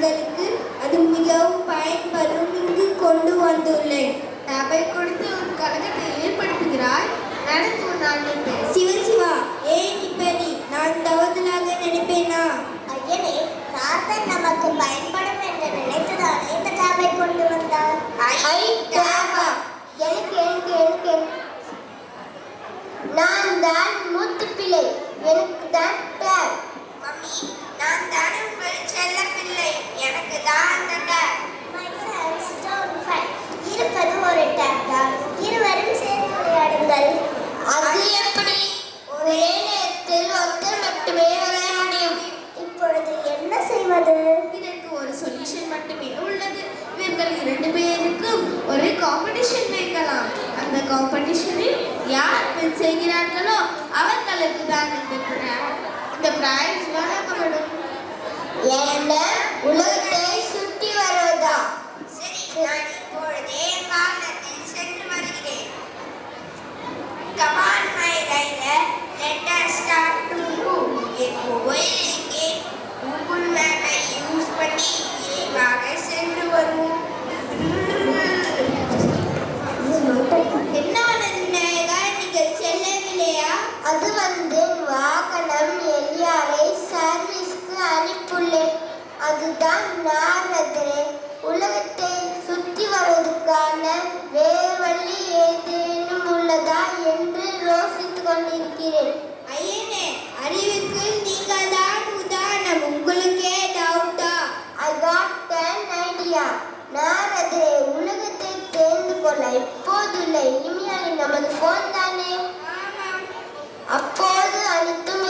மாணவர்களுக்கு அது மிகவும் பயன்படும். இங்கு கொண்டு வந்துள்ளேன். டேபை கொடுத்து ஒரு கழகத்தை ஏற்படுத்துகிறாய். நடந்து நான் சிவசிவா, ஏன் இப்படி? நான் தவறுதலாக நினைப்பேனா? ஐயனே, நாதன் நமக்கு பயன்படும் என்று நினைத்துதானே இந்த டேபை கொண்டு வந்தார். எனக்கு நான் தான் மூத்த பிள்ளை, எனக்கு தான் டேப். மம்மி, நான் தானே உங்கள் செல்ல பிள்ளை, எனக்கு தான் அந்த tape. My sons don't fight. இருப்பது ஒரு டேப் தான். இருவரும் சேர்ந்து விளையாடுங்கள். அது எப்படி? ஒரே நேரத்தில் ஒருத்தர் மட்டுமே விளையாட முடியும். இப்பொழுது என்ன செய்வது? இதற்கு ஒரு சொல்யூஷன் மட்டுமே உள்ளது. இவர்கள் 2 பேருக்கும் ஒரு காம்படிஷன் வைக்கலாம். அந்த காம்படிஷனில் யார் வின் செய்கிறார்களோ அவர்களுக்கு தான் இந்த பிரைஸ் வழங்கப்படும். என்ன, உலகத்தை சுற்றி வருவதா? சரி, நான் இப்பொழுதே வாகனத்தில் சென்று வருகிறேன். Come on, my rider, let us start to move. N mobile எங்கே? கூகுள் மேப்பை யூஸ் பண்ணி விரைவாக சென்று வருவோம். என்னானது விநாயகா, நீங்கள் செல்லவில்லையா? அது வாகனம் எலியாரை சர்வீஸ்க்கு அனுப்பியுள்ளேன். அதுதான் நாரதரே. உலகத்தை சுற்றி வருவதற்கான வேறு வழி ஏதேனும் உள்ளதா என்று யோசித்துக் கொண்டிருக்கிறேன். ஐயனே, அறிவுக்கு நீங்கள் தான் உதாரணம். உங்களுக்கே டவுட்டா? I got an idea. நாரதரே, உலகத்தை தெரிந்து கொள்ள இப்போதில்லை, இனிமையாக நமது போன் தானே. ஆமாம் அப்போது அனைத்தும்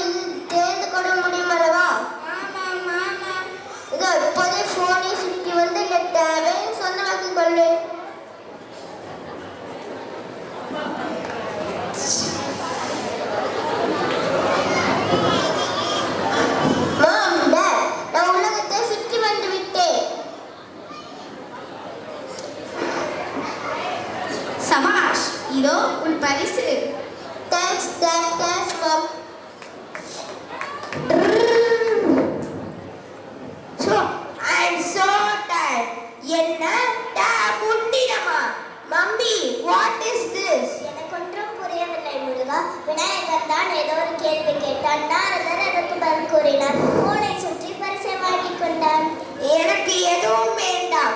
தெரிந்து கொள்ள முடியும் அல்லவா? ஆமாம் ஆமாம். இதோ இப்போதே போனை சுற்றி வந்து டேபை சொந்தமாக்கிக் கொள்ளேன். நான் உலகத்தை சுற்றி வந்து விட்டேன். சபாஷ், இதோ உன் பரிசு. Thanks, Mom. I am so tired. என்ன டேப் உன்னிடமா? Mummy, what is this? எனக்கு ஒன்றும் புரியவில்லை முருகா. விநாயகர் தான் ஏதோ ஒரு கேள்வி கேட்டான். நாரதர் அதற்கு பதில் கூறினார். போனை சுற்றி பரிசை வாங்கிக் கொண்டான். எனக்கு எதுவும் வேண்டாம்.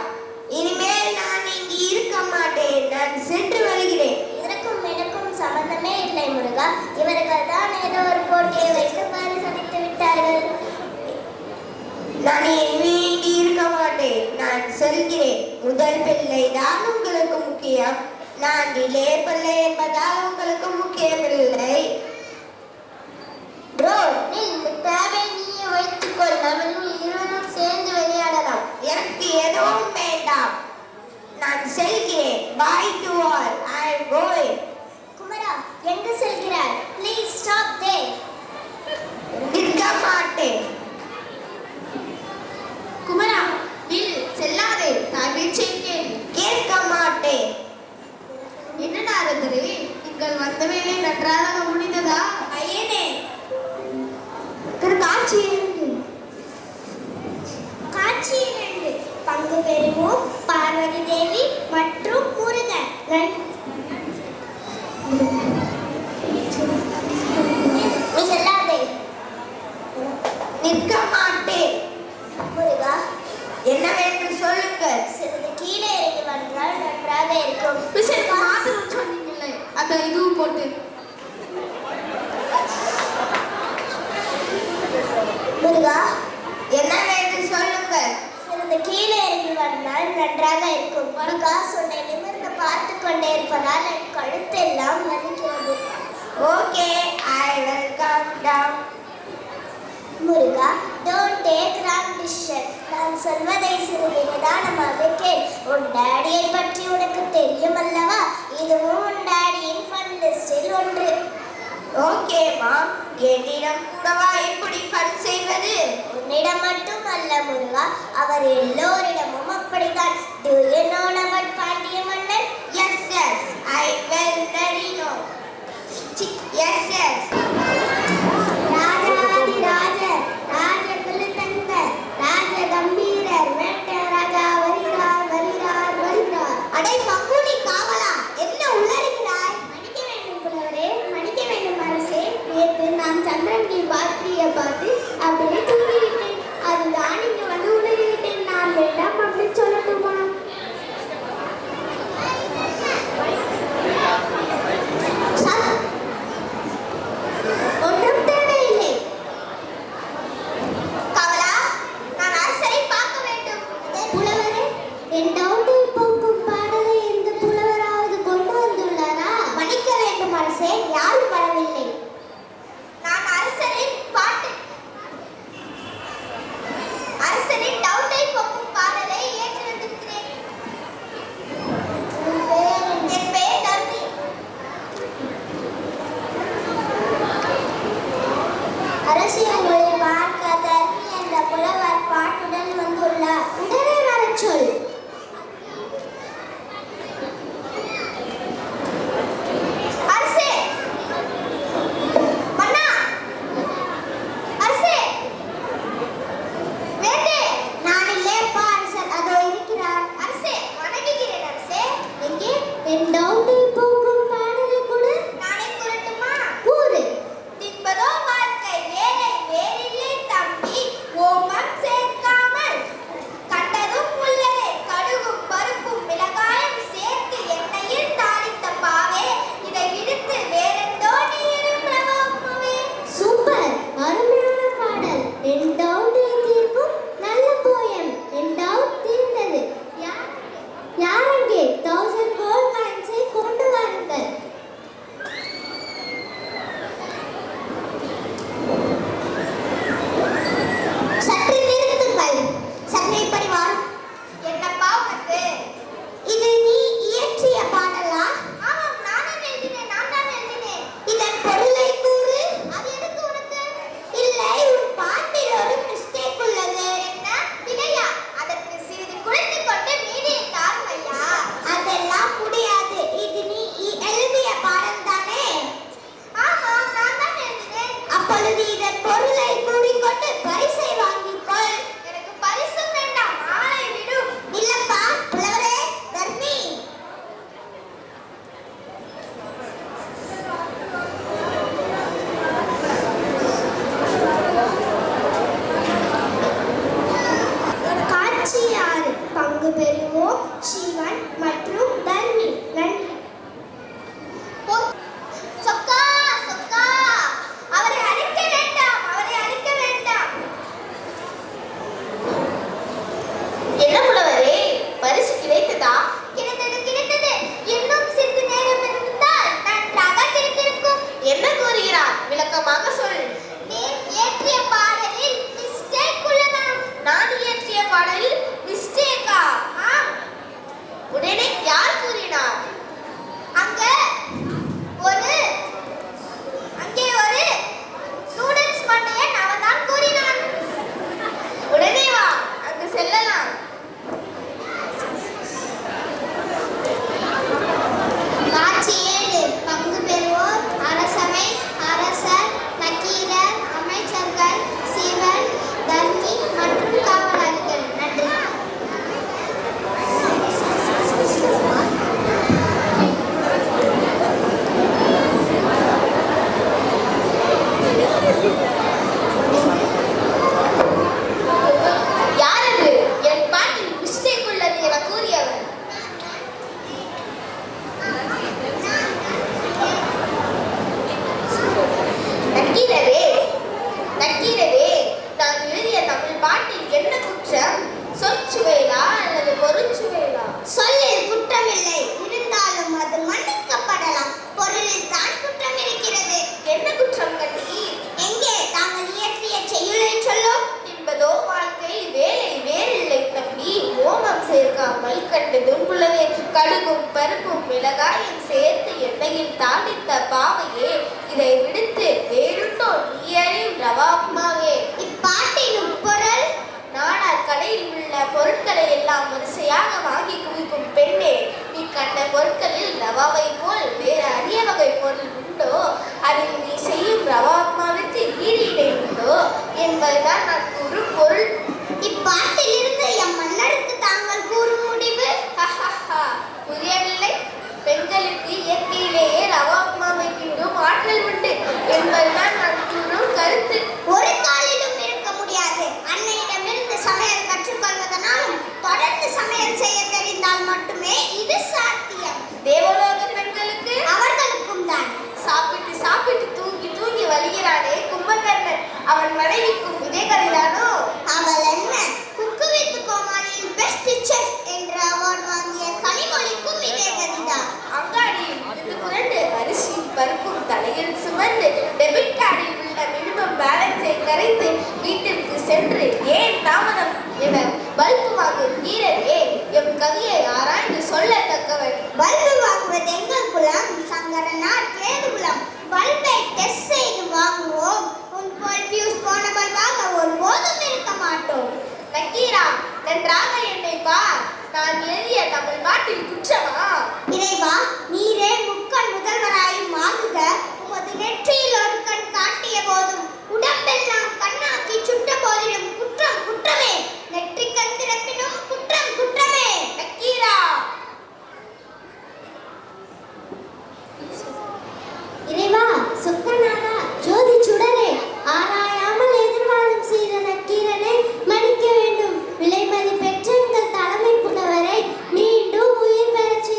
இனிமேல் நான் இங்கு இருக்க மாட்டேன். நான் சென்று வருகிறேன். இதற்கும் எனக்கும் சம்பந்தமே இல்லை முருகா. இவர்கள் தான் ஏதோ ஒரு போட்டியை வைத்து பரிசளித்து விட்டார்கள். நான் இனிமே இங்கு இருக்க மாட்டேன். நான் செல்கிறேன். முதல் பிள்ளை தான் உங்களுக்கு முக்கியம். நான் இளைய பிள்ளை என்பதால் உங்களுக்கு முக்கியமில்லை. ப்ரோ, நீ இந்த டேபை நீயே வைத்துக்கொள். நம்ம இருவரும் சேர்ந்து விளையாடலாம். எனக்கு எதுவும் வேண்டாம். நான் செல்கிறேன். Bye to all. I am going. குமரா, எங்கு செல்கிறாய்? Please stop there. நிற்க மாட்டேன். குமரா, நில், செல்லாதே. தாய் பேச்சை கேள். கேட்க மாட்டேன். என்ன நாரதரே, நீங்கள் வந்த வேலை நன்றாக முடிந்ததா? ஐயனே, காட்சி 2 பங்கு பெறுவோம். பார்வதி தேவி மற்றும் முருகன். நீ செல்லாதே. நிற்க மாட்டேன். முருகா, என்னவென்று சொல்லுங்கள். சிறிது கீழே இறங்கி வந்தால் நன்றாக இருக்கும். மாத்திரம் சொன்னீங்களே, அந்த இதுவும் போட்டு. முருகா, என்னவென்று சொல்லுங்கள். சிறிது கீழே இறங்கி வந்தால் நன்றாக இருக்கும். முருகா, சொன்னை நிமிர்ந்து பார்த்து கொண்டே இருப்பதால் என் கழுத்தெல்லாம் வலிக்கிறது. Okay, I will come down. Muruga, don't take wrong decision. நான் சொல்வதை சிறிது நிதானமாக கேள். உன் டாடியை பற்றி உனக்கு தெரியும் அல்லவா? இதுவும் உன் டாடியின் ஃபன் லிஸ்டில் ஒன்று. ஓகே மாம், என்னிடம் கூடவா இப்படி ஃபன் செய்வது? உன்னிடம் மட்டும் அல்ல முருகா, அவர் எல்லோரிடமும் அப்படித்தான். Do you know about Pandya மன்னன்? Yes, yes, I will very know. Yes, yes. ராஜாதி ராஜ, ராஜ குலதங்க, ராஜ கம்பீரர், பார். என்னப்பா உனக்கு? இது நீ இயற்றிய பாடலா? ஆமாம், நான் எழுதினேன். நான் தான் எழுதினேன். இதன் பொருளை கூறு. அது எதுக்கு உனக்கு? இல்லை, உன் பாட்டில் ஒரு மிஸ்டேக் உள்ளது. என்ன பிழையா? அதற்கு சிறிது குறைத்து கொண்டு மீதியை தாரும் ஐயா. அதெல்லாம் முடியாது. இது நீ எழுதிய பாடல் தானே? ஆமாம், நான் தான் எழுதினேன். அப்பொழுது இதன் பொருளை கூறிக்கொண்டு பரிசை வாங்கிக்கொள். எனக்கு பரிசும் வேண்டாம், ஆளை விடும். இல்லப்பா புலவரே, தர்மி. காட்சி 6. பங்கு பெறுவோம் சிவன் மற்றும் தர்மி. நன்றி. சொக்கா, சொக்கா, அவரை அழிக்க வேண்டாம், அவரை அழிக்க வேண்டாம். என்ன புலவரே, பரிசு கிடைத்ததா? கிடைத்தது, கிடைத்தது. இன்னும் சிறிது நேரம் இருந்தால் நன்றாக கிடைத்திருக்கும். என்ன கூறுகிறார்? விளக்கமாக சொல். நீ இயற்றிய பாடலில் மிஸ்டேக் உள்ளதாம். நான் இயற்றிய பாடலில் மிஸ்டேக்கா? ஆம். உடனே யார் கூறினார்? அங்கே ஒரு ஸ்டூடண்ட்ஸ் மண்டையன் அவன் தான் கூறினான். உடனே வா, அங்கு செல்லலாம். காட்சி 7. பங்கு பெறுவோர் அரசவை, அரசர், நக்கீரர், அமைச்சர்கள், சிவன், தர்மி மற்றும் காவலர்கள். நன்றி. யார் அது? என் பாட்டில் மிஸ்டேக் உள்ளது என கூறியவர். நக்கீரரே, நக்கீரரே, நான் எழுதிய தமிழ் பாட்டில் என்ன குற்றம்? சொற்சுவையிலா அல்லது பொருட்சுவையிலா? சொல்லில் குற்றமில்லை, இருந்தாலும் அது மன்னிக்கப்படலாம். பொருளில் தான் குற்றம் இருக்கிறது. என்ன குற்றம் கண்ணி? எங்கே தாங்கள் இயற்றிய செய்யுளை சொல்லும். என்பதோ வாழ்க்கை வேலை வேறில்லை தம்பி. ஓமம் சேர்க்காமல் கண்டதும் புலவே. கடுகும் பருப்பும் மிளகாயும் சேர்த்து எண்ணெயில் தாளித்த பாவையே, இதை விடுத்து வேறுண்டோ நீ அறியும் ரவா உப்மாவே. இப்பாட்டின் உட்பொருள். நாடார் கடையில் உள்ள பொருட்களை எல்லாம் வரிசையாக வாங்கி குவிக்கும் பெண்ணே, நீ கண்ட பொருட்களில் ரவாவை போல் வேறு அரிய வகை பொருள் உண்டோ? அதில் நீ செய்யும் ரவா உப்மாவிற்கு ஈடு இணை உண்டோ என்பதுதான் நான் கூறும் பொருள். இப்பாட்டிலிருந்து எம் மன்னருக்கு தாங்கள் கூறும் முடிவு. புரியவில்லை? பெண்களுக்கு இயற்கையிலேயே ரவா உப்மாவை கிண்டும் ஆற்றல் உண்டு என்பதுதான் நான் கூறும் கருத்து. ஒரு காலிலும் இருக்க முடியாது. அன்னையிடமிருந்து சமையல் கற்றுக்கொள்வதனாலும் தொடர்ந்து சமையல் செய்ய தெரிந்தால் மட்டுமே இது சாத்தியம். தேவலோக பெண்களுக்கு அவர்களுக்கும் தான். சாப்பிட்டு சாப்பிட்டு தூங்கி தூங்கி வலிகிறானே கும்பகர்ணன், அவன் மனைவிக்கும் இதே கதைதானோ? அவள் என்ன குக்கு வித் கோமாளியில் பெஸ்ட் செஃப் என்ற அவார்டு வாங்கிய கனிமொழிக்கும் இதே கதிதான். அங்காடியில் இருந்து புரண்டு அரிசி பருப்பும் தலையில் சுமந்து டெபிட் கார்டில் உள்ள மினிமம் பேலன்ஸை கரைத்து வீட்டிற்கு சென்று ஏன் தாமதம் என பல்பு வாங்கும் வீரரே, எம் கவியை ஆராய்ந்து சொல்லத்தக்கவன். பல்பு வாங்குவது எங்கள் குலம், சங்கரனார் கேதுகுலம். பல்பை டெஸ்ட் செய்து வாங்குவோம். உன் போல் பியூஸ் போன பல்பாக ஒருபோதும் இருக்க மாட்டோம். நக்கீரா, நன்றாக என்னை பார். நான் எழுதிய தமிழ் பாட்டில் குற்றமா? இறைவா, நீரே முக்கண் முதல்வராயும் ஆகுக. உமது நெற்றியில் ஒரு கண் காட்டிய போதும் உடம்பெல்லாம் கண்ணாக்கி சுட்ட போதிலும் குற்றம் குற்றமே. நெற்றி கண் திறப்பினும் குற்றம் குற்றமே. நக்கீரா, இறைவா, சுத்தநாதா, ஜோதி சுடரே, ஆராயாமல் எதிர்வாதம் செய்த நக்கீரனை மன்னிக்க வேண்டும். விலை மதிப்பெற்ற எங்கள் தலைமை புலவரை மீண்டும் உயிர் பெறச்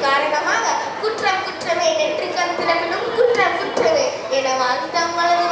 காரணமாக குற்றம் குற்றமே நெற்றிக்கண் திறமிலும் குற்றம் குற்றமே என வாழ்ந்தம் வலது